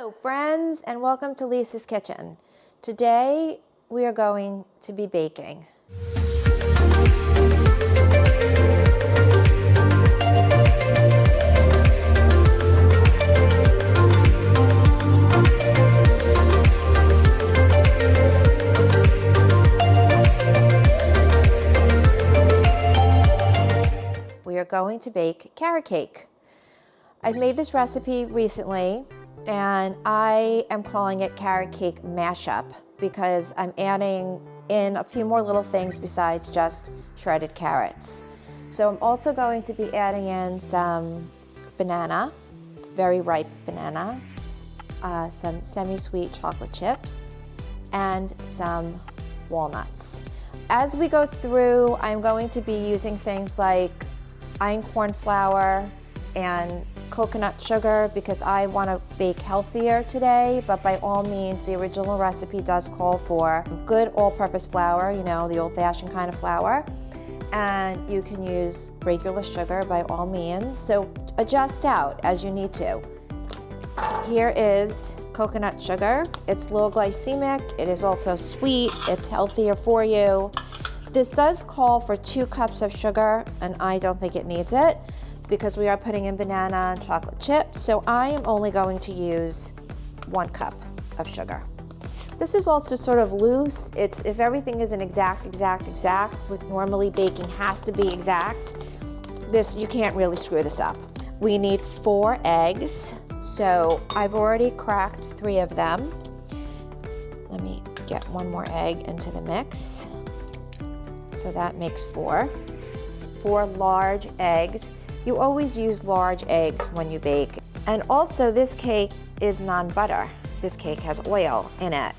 Hello friends, and welcome to Lisa's Kitchen. Today we are going to be baking. We are going to bake carrot cake. I've made this recipe recently and I am calling it carrot cake mashup because I'm adding in a few more little things besides just shredded carrots. So I'm also going to be adding in some banana, very ripe banana, some semi-sweet chocolate chips, and some walnuts. As we go through, I'm going to be using things like einkorn flour and coconut sugar because I want to bake healthier today, but by all means the original recipe does call for good all-purpose flour, you know, the old-fashioned kind of flour, and you can use regular sugar by all means, so adjust out as you need to. Here is coconut sugar. It's low glycemic, it is also sweet, it's healthier for you. This does call for 2 cups of sugar and I don't think it needs it because we are putting in banana and chocolate chips, so I am only going to use 1 cup of sugar. This is also sort of loose. It's if everything isn't exact, with normally baking has to be exact, this you can't really screw this up. We need 4 eggs, so I've already cracked 3 of them. Let me get 1 more egg into the mix. So that makes 4 large eggs. You always use large eggs when you bake. And also this cake is non-butter. This cake has oil in it.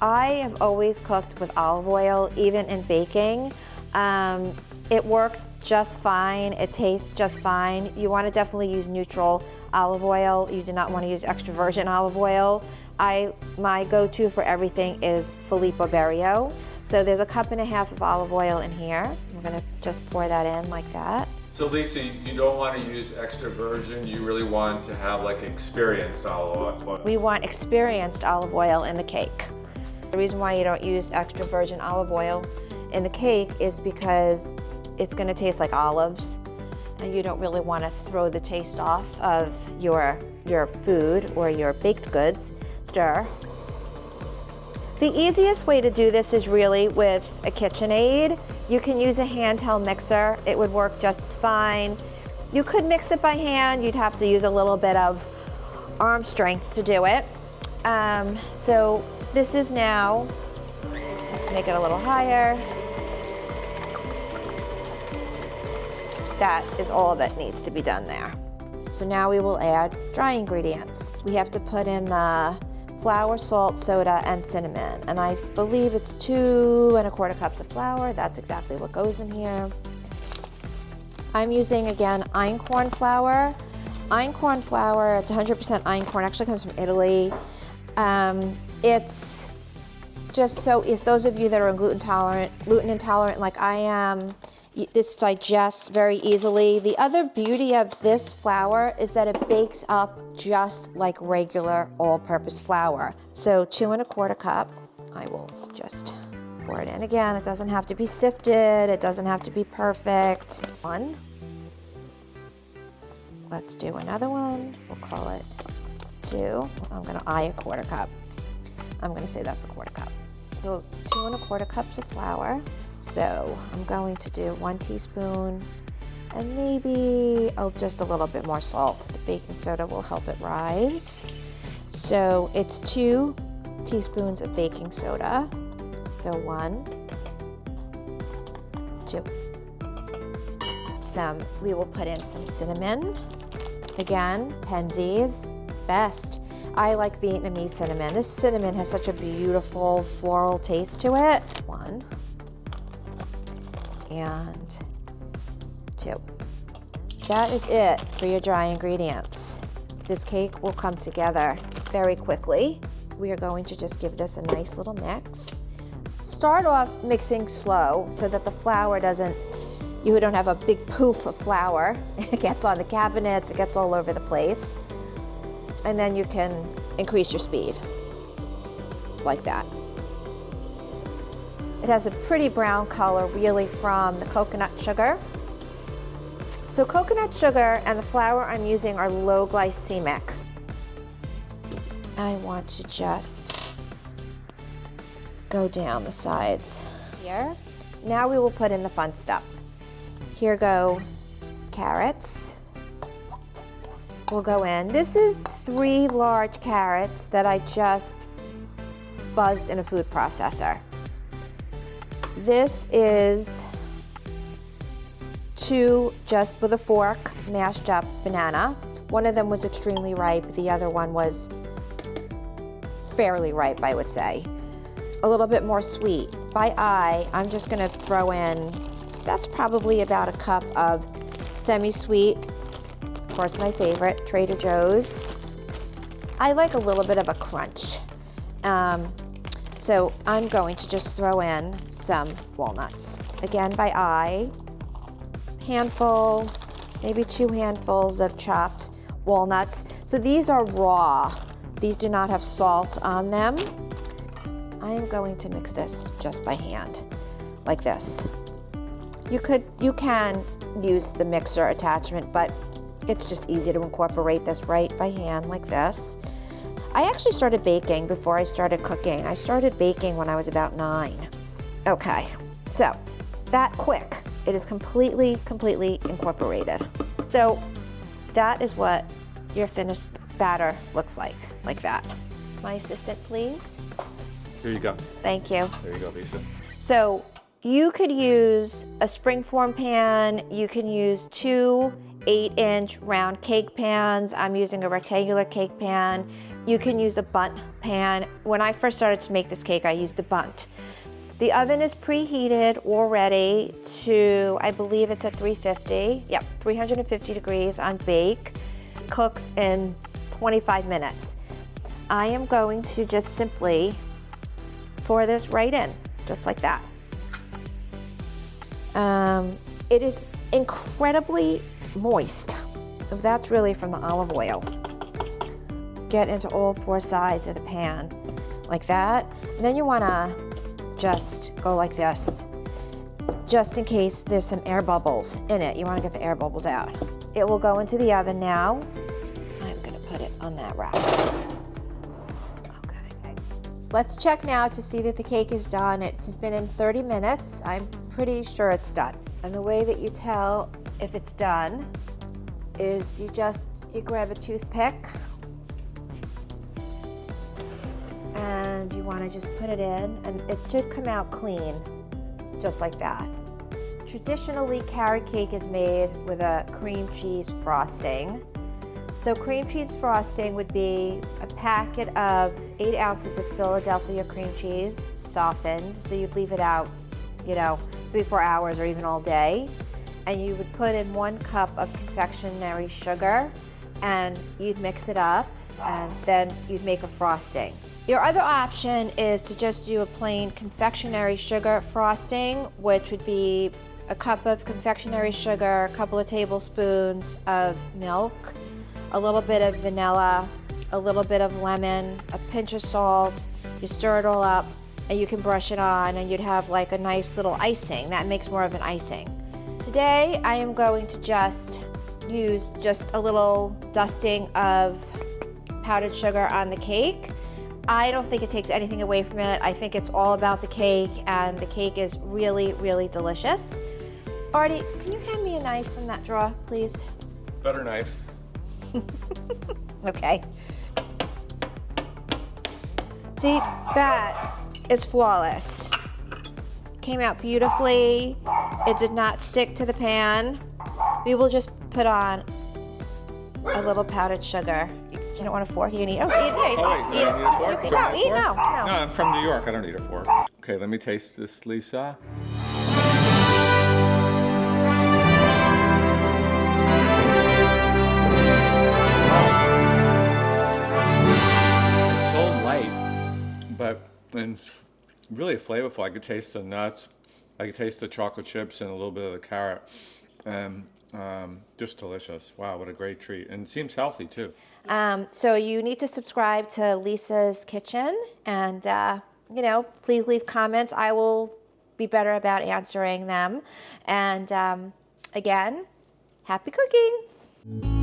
I have always cooked with olive oil, even in baking. It works just fine, it tastes just fine. You want to definitely use neutral olive oil. You do not want to use extra virgin olive oil. My go-to for everything is Filippo Berio. So there's 1.5 cups of olive oil in here. I'm gonna just pour that in like that. So Lisa, you don't want to use extra virgin, you really want to have like experienced olive oil. We want experienced olive oil in the cake. The reason why you don't use extra virgin olive oil in the cake is because it's gonna taste like olives and you don't really want to throw the taste off of your food or your baked goods. Stir. The easiest way to do this is really with a KitchenAid. You can use a handheld mixer. It would work just fine. You could mix it by hand. You'd have to use a little bit of arm strength to do it. So this is now, let's make it a little higher. That is all that needs to be done there. So now we will add dry ingredients. We have to put in the flour, salt, soda, and cinnamon. And I believe it's 2¼ cups of flour. That's exactly what goes in here. I'm using, again, einkorn flour. Einkorn flour, it's 100% einkorn, actually comes from Italy. It's just so if those of you that are gluten intolerant like I am, this digests very easily. The other beauty of this flour is that it bakes up just like regular all-purpose flour. So 2¼ cup, I will just pour it in again. It doesn't have to be sifted, it doesn't have to be perfect. 1. Let's do another one, we'll call it 2. I'm gonna eye 1/4 cup. I'm gonna say that's 1/4 cup. So 2¼ cups of flour. So I'm going to do 1 teaspoon and maybe just a little bit more salt. The baking soda will help it rise. So it's 2 teaspoons of baking soda. So 1, 2. We will put in some cinnamon. Again, Penzeys, best. I like Vietnamese cinnamon. This cinnamon has such a beautiful floral taste to it. 1. And 2. That is it for your dry ingredients. This cake will come together very quickly. We are going to just give this a nice little mix. Start off mixing slow so that the flour you don't have a big poof of flour. It gets on the cabinets, it gets all over the place. And then you can increase your speed, like that. It has a pretty brown color really from the coconut sugar. So coconut sugar and the flour I'm using are low glycemic. I want to just go down the sides here. Now we will put in the fun stuff. Here go carrots. Will go in. This is 3 large carrots that I just buzzed in a food processor. This is 2 just with a fork mashed up banana. One of them was extremely ripe, the other one was fairly ripe, I would say. A little bit more sweet. By eye, I'm just gonna throw in, that's probably about a cup of semi-sweet, of course my favorite, Trader Joe's. I like a little bit of a crunch. So I'm going to just throw in some walnuts. Again, by eye, handful, maybe 2 handfuls of chopped walnuts. So these are raw. These do not have salt on them. I am going to mix this just by hand, like this. You can use the mixer attachment, but it's just easy to incorporate this right by hand like this. I actually started baking before I started cooking. I started baking when I was about 9. Okay, so that quick. It is completely incorporated. So that is what your finished batter looks like that. My assistant, please. Here you go. Thank you. There you go, Lisa. So you could use a springform pan. You can use 2 8-inch round cake pans. I'm using a rectangular cake pan. You can use a bundt pan. When I first started to make this cake, I used the bundt. The oven is preheated already to, I believe it's at 350. Yep, 350 degrees on bake. Cooks in 25 minutes. I am going to just simply pour this right in, just like that. It is incredibly moist. That's really from the olive oil. Get into all 4 sides of the pan, like that. And then you wanna just go like this, just in case there's some air bubbles in it. You wanna get the air bubbles out. It will go into the oven now. I'm gonna put it on that rack. Okay. Let's check now to see that the cake is done. It's been in 30 minutes. I'm pretty sure it's done. And the way that you tell if it's done is you grab a toothpick and you want to just put it in, and it should come out clean, just like that. Traditionally, carrot cake is made with a cream cheese frosting. So cream cheese frosting would be a packet of 8 ounces of Philadelphia cream cheese, softened, so you'd leave it out, 3-4 hours or even all day. And you would put in 1 cup of confectionery sugar, and you'd mix it up, and then you'd make a frosting. Your other option is to just do a plain confectionery sugar frosting, which would be a cup of confectionery sugar, a couple of tablespoons of milk, a little bit of vanilla, a little bit of lemon, a pinch of salt. You stir it all up and you can brush it on, and you'd have like a nice little icing. That makes more of an icing. Today I am going to just use just a little dusting of powdered sugar on the cake. I don't think it takes anything away from it. I think it's all about the cake, and the cake is really delicious. Artie, can you hand me a knife from that drawer, please? Better knife. Okay. See, that is flawless. Came out beautifully. It did not stick to the pan. We will just put on a little powdered sugar. You don't want a fork? You can eat. Oh, eat. Oh, wait, do I need a fork? Do I need a fork? No. No, I'm from New York. I don't need a fork. Okay, let me taste this, Lisa. It's so light, but it's really flavorful. I could taste the nuts. I could taste the chocolate chips and a little bit of the carrot. And just delicious. Wow, what a great treat. And it seems healthy, too. So you need to subscribe to Lisa's Kitchen, and please leave comments. I will be better about answering them. And again, happy cooking.